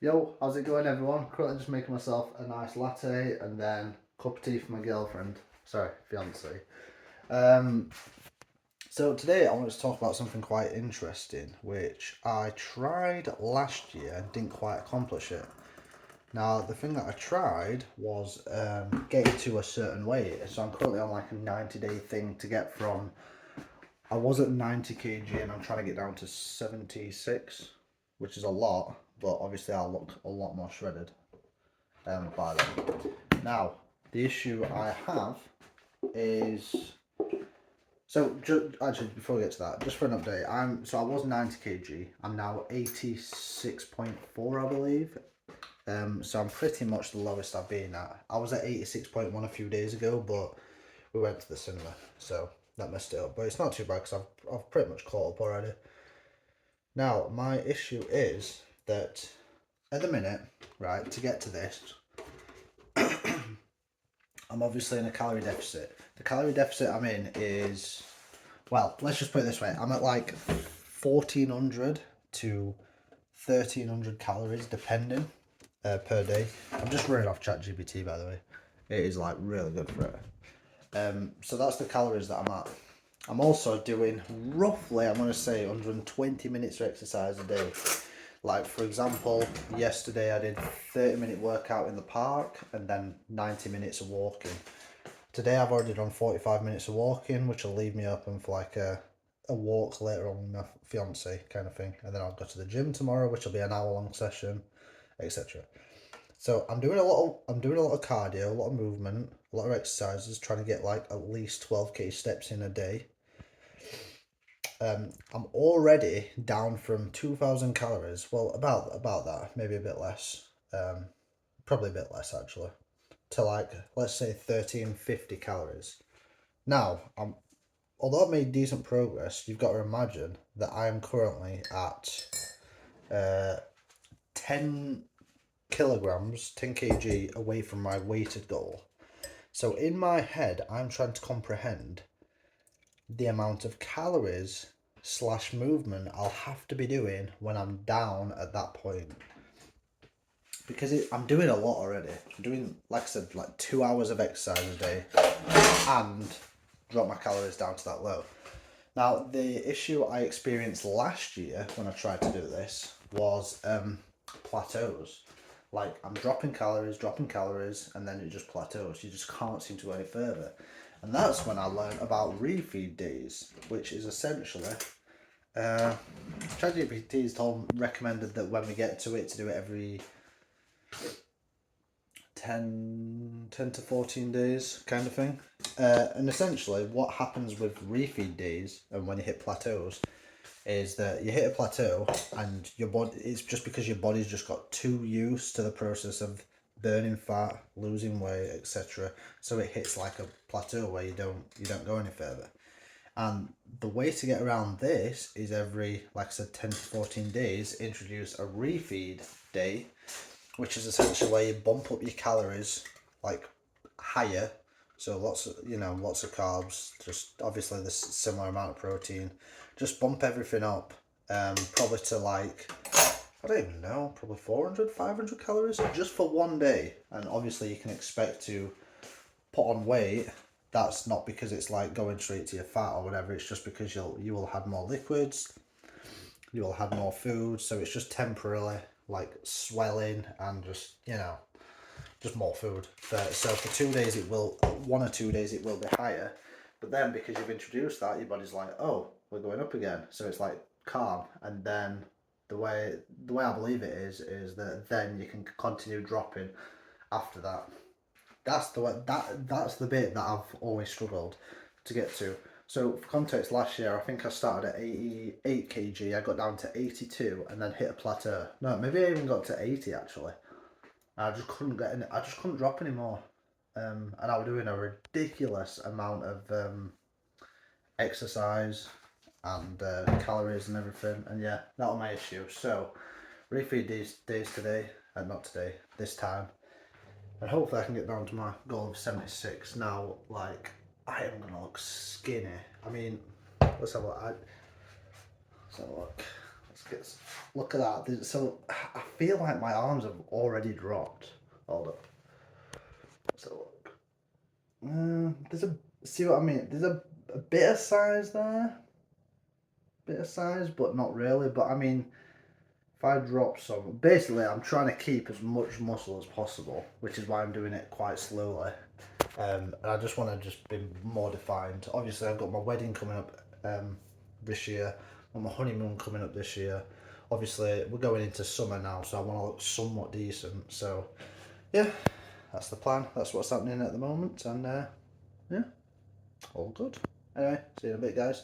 Yo, how's it going everyone? Currently just making myself a nice latte and then a cup of tea for my girlfriend. Sorry, fiance. Um, so today I want to talk about something quite interesting, which I tried last year and didn't quite accomplish it. Now, the thing that I tried was getting to a certain weight. So I'm currently on like a 90-day thing to get from, I was at 90 kg and I'm trying to get down to 76, which is a lot, but obviously I'll look a lot more shredded by then. Now, the issue I have is, so just, actually before we get to that, just for an update, I was 90 kg, I'm now 86.4 I believe. So I'm pretty much the lowest I've been at. I was at 86.1 a few days ago, but we went to the cinema, so that messed it up. But it's not too bad because I've pretty much caught up already. Now, my issue is that at the minute, right, to get to this, I'm obviously in a calorie deficit. The calorie deficit I'm in is, well, let's just put it this way. I'm at like 1400 to 1300 calories depending per day. I'm just running off ChatGPT, by the way. It is like really good for it. So that's the calories that I'm at. I'm also doing roughly, I'm going to say 120 minutes of exercise a day. Like for example, yesterday I did 30-minute workout in the park and then 90 minutes of walking. Today I've already done 45 minutes of walking, which will leave me open for like a walk later on with my fiance kind of thing. And then I'll go to the gym tomorrow, which will be an hour-long session, etc. So I'm doing a lot of cardio, a lot of movement, a lot of exercises, trying to get like at least 12k steps in a day. I'm already down from 2,000 calories. Well, about that, maybe a bit less. Probably a bit less actually. To like, let's say 1350 calories. Now, although I've made decent progress, you've got to imagine that I am currently at 10 kilograms, 10 kg away from my weighted goal. So in my head, I'm trying to comprehend the amount of calories / movement I'll have to be doing when I'm down at that point. Because I'm doing a lot already. I'm doing, like I said, like 2 hours of exercise a day and drop my calories down to that low. Now, the issue I experienced last year when I tried to do this was plateaus. Like, I'm dropping calories, and then it just plateaus. You just can't seem to go any further. And that's when I learned about refeed days, which is essentially, ChatGPT recommended that when we get to it, to do it every 10 to 14 days kind of thing. And essentially what happens with refeed days and when you hit plateaus is that you hit a plateau and your body, it's just because your body's just got too used to the process of burning fat, losing weight, etc. So it hits like a plateau where you don't go any further. And the way to get around this is every, like I said, 10 to 14 days, introduce a refeed day, which is essentially where you bump up your calories like higher. So lots of carbs, just obviously the similar amount of protein. Just bump everything up, probably to like, I don't even know, probably 400, 500 calories just for one day. And obviously you can expect to put on weight. That's not because it's like going straight to your fat or whatever. It's just because you will have more liquids, you will have more food. So it's just temporarily like swelling and just just more food. So for 2 days it will, 1 or 2 days it will be higher, but then because you've introduced that, your body's like, oh, we're going up again. So it's like calm, and then the way I believe it is that then you can continue dropping after that. That's the way, that's the bit that I've always struggled to get to. So for context, last year I think I started at 88 kg, I got down to 82 and then hit a plateau. No, maybe I even got to 80 actually. I just couldn't I just couldn't drop anymore. And I was doing a ridiculous amount of exercise and calories and everything. And yeah, that was my issue. So refeed these days today, not today, this time. And hopefully I can get down to my goal of 76. Now, like, I am going to look skinny. I mean, let's have a look. Let's Look at that. So I feel like my arms have already dropped. Hold up. So look. There's a, see what I mean? There's a bit of size there. Bit of size, but not really. But I mean, if I drop some, basically I'm trying to keep as much muscle as possible, which is why I'm doing it quite slowly. And I just want to just be more defined. Obviously I've got my wedding coming up this year, and my honeymoon coming up this year. Obviously we're going into summer now, so I want to look somewhat decent. So yeah, that's the plan. That's what's happening at the moment, and yeah, all good. Anyway, see you in a bit, guys.